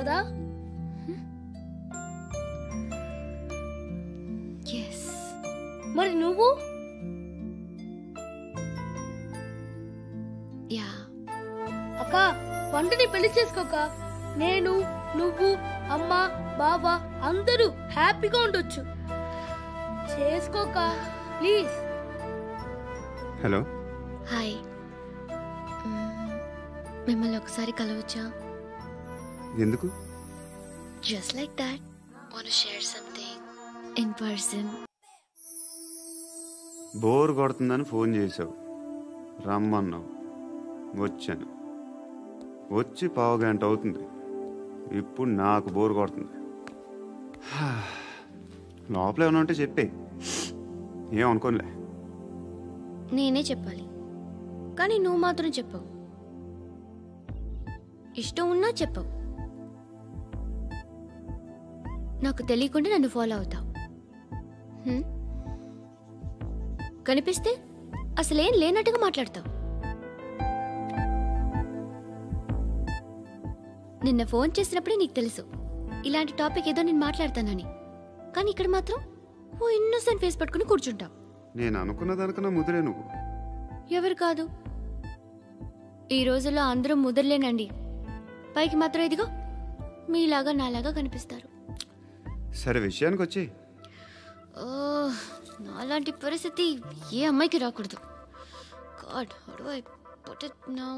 కదా? మరి నువ్వు? అక్క, వంటని పెళ్లి చేసుకోక నేను, నువ్వు, అమ్మ, బావ అందరూ హ్యాపీగా ఉండొచ్చు. చేసుకోక ప్లీజ్. Hello, hi. మిమ్మల్ని ఒకసారి కలవచ్చా? ఎందుకు? Just like that. Want to share something in person. Bore కొడుతుందని ఫోన్ చేసావు, రమ్మన్నావు, వచ్చాను. వచ్చి పావు గంట అవుతుంది. ఇప్పుడు నాకు బోర్ కొడుతుంది. లోపల ఏమైనా ఉంటే చెప్పే, ఏమనుకోనిలే. నేనే చెప్పాలి, కానీ నువ్వు మాత్రం చెప్పవు. ఇష్టం ఉన్నా చెప్పవు. నాకు తెలియకుండా నన్ను ఫాలో అవుతావు. కనిపిస్తే అసలేం లేనట్టుగా మాట్లాడతావు. నిన్న ఫోన్ చేసినప్పుడే నీకు తెలుసు ఇలాంటి టాపిక్ ఏదో నేను మాట్లాడతానని. కానీ ఇక్కడ మాత్రం ఓ ఇన్నోసెంట్ ఫేస్ పట్టుకుని కూర్చుంటావు. నేను అనుకున్నదనుకున్న ముదిరే నువ్వు. ఎవరు కాదు, ఈ రోజుల్లో అందరూ ముదరలేనండి. పైకి మాత్రం ఇదిగో మీలాగా నాలాగా కనిపిస్తారు. సరే, విషయానికి వచ్చి. నాలాంటి పరిస్థితి ఏ అమ్మాయికి రాకూడదు. God, how do I put it now?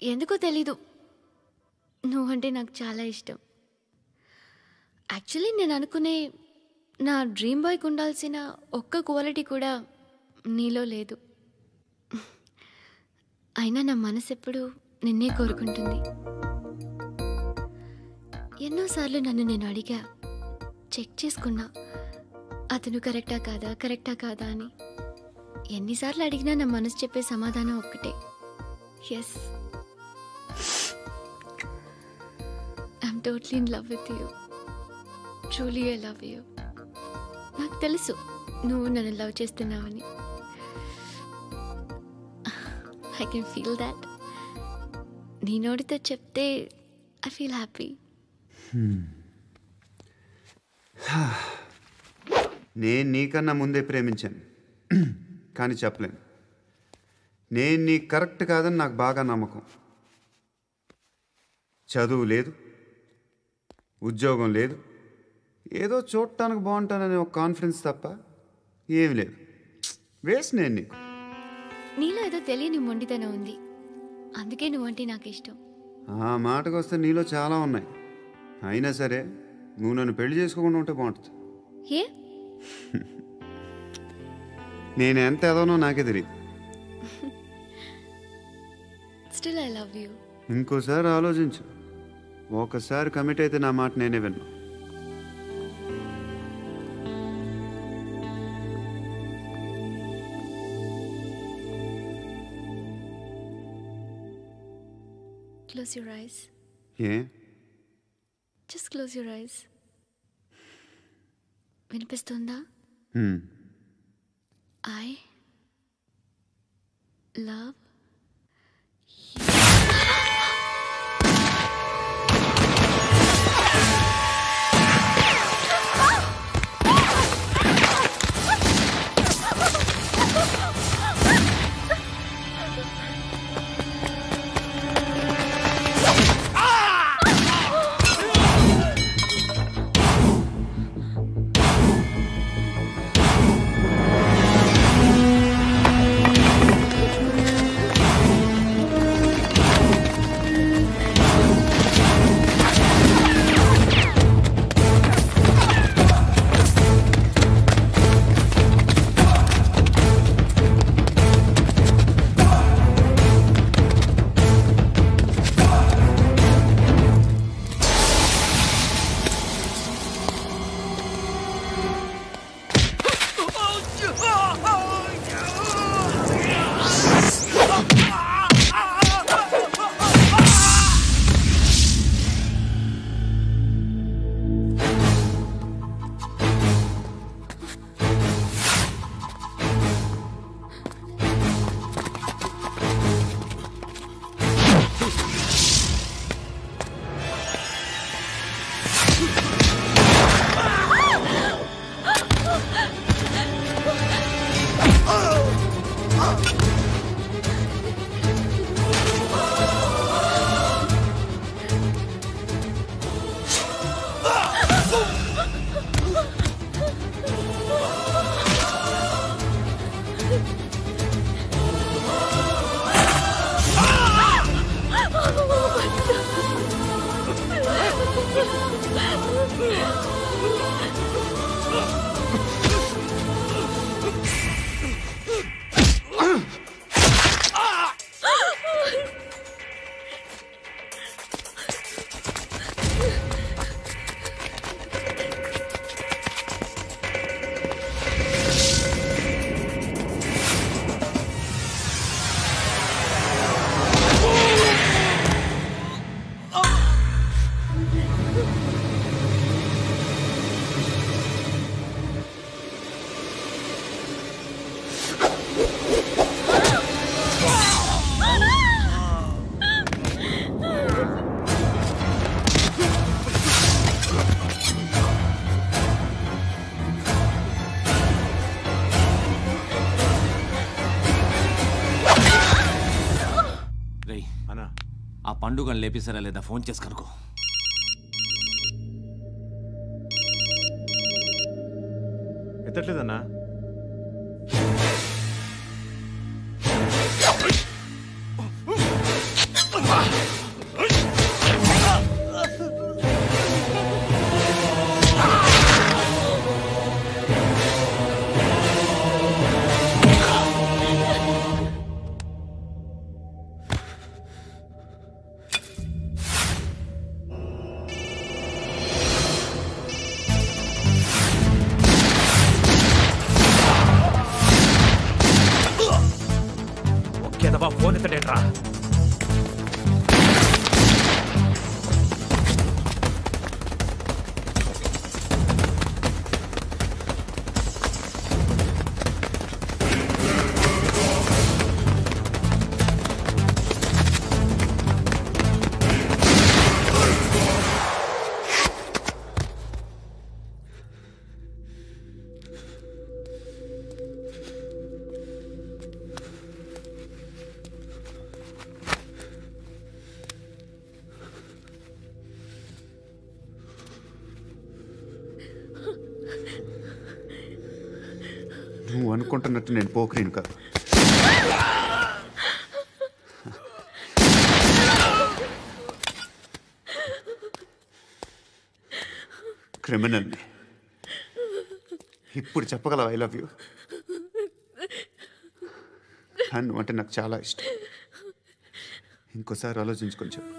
ఎందుకో తెలీదు, నువ్వంటే నాకు చాలా ఇష్టం. యాక్చువల్లీ నేను అనుకునే నా డ్రీమ్ బాయ్కి ఉండాల్సిన ఒక్క క్వాలిటీ కూడా నీలో లేదు. అయినా నా మనసు ఎప్పుడు నిన్నే కోరుకుంటుంది. ఎన్నోసార్లు నన్ను నేను అడిగా, చెక్ చేసుకున్నా అతను కరెక్టా కాదా అని. ఎన్నిసార్లు అడిగినా నా మనసు చెప్పే సమాధానం ఒక్కటే, yes, I'm totally in love with you. Truly I love you. నాకు తెలుసు నువ్వు నన్ను లవ్ చేస్తున్నావని. I can feel that. నీ నోటితో చెప్తే ఐ ఫీల్ హ్యాపీ. నేను నీకన్నా ముందే ప్రేమించాను, కానీ చెప్పలేను. నేను నీకు కరెక్ట్ కాదని నాకు బాగా నమ్మకం. చదువు లేదు, ఉద్యోగం లేదు, ఏదో చూడటానికి బాగుంటాననే ఒక కాన్ఫిడెన్స్ తప్ప ఏమి లేదు. వేస్ట్ నేను నీకు. నీలో ఏదో తెలియని మొండితనం ఉంది, అందుకే నువ్వంటే నాకు ఇష్టం. ఆ మాటకు వస్తే నీలో చాలా ఉన్నాయి. అయినా సరే నువ్వు నన్ను పెళ్లి చేసుకోకుండా ఉంటే బాగుంటుంది. ఏ? నేను ఎంత ఎదవనో నాకే తెలియదు. Still I love you. ఇంకోసారి ఆలోచించు. ఒకసారి కమిట్ అయితే నా మాట నేనే విన్నా. Close your eyes. A? Just close your eyes. వినిపిస్తుందా? I love పండుగను లేపేసారా లేదా ఫోన్ చేసి కనుకో. ఎత్తట్లేదన్నా. ఫోన్ ఎత్తడేట్రా? నువ్వు అనుకుంటున్నట్టు నేను పోకరీని కాదు. క్రిమినల్ని. ఇప్పుడు చెప్పగలవు ఐ లవ్ యూ. నువ్వు అంటే నాకు చాలా ఇష్టం. ఇంకోసారి ఆలోచించుకొని చెప్పు.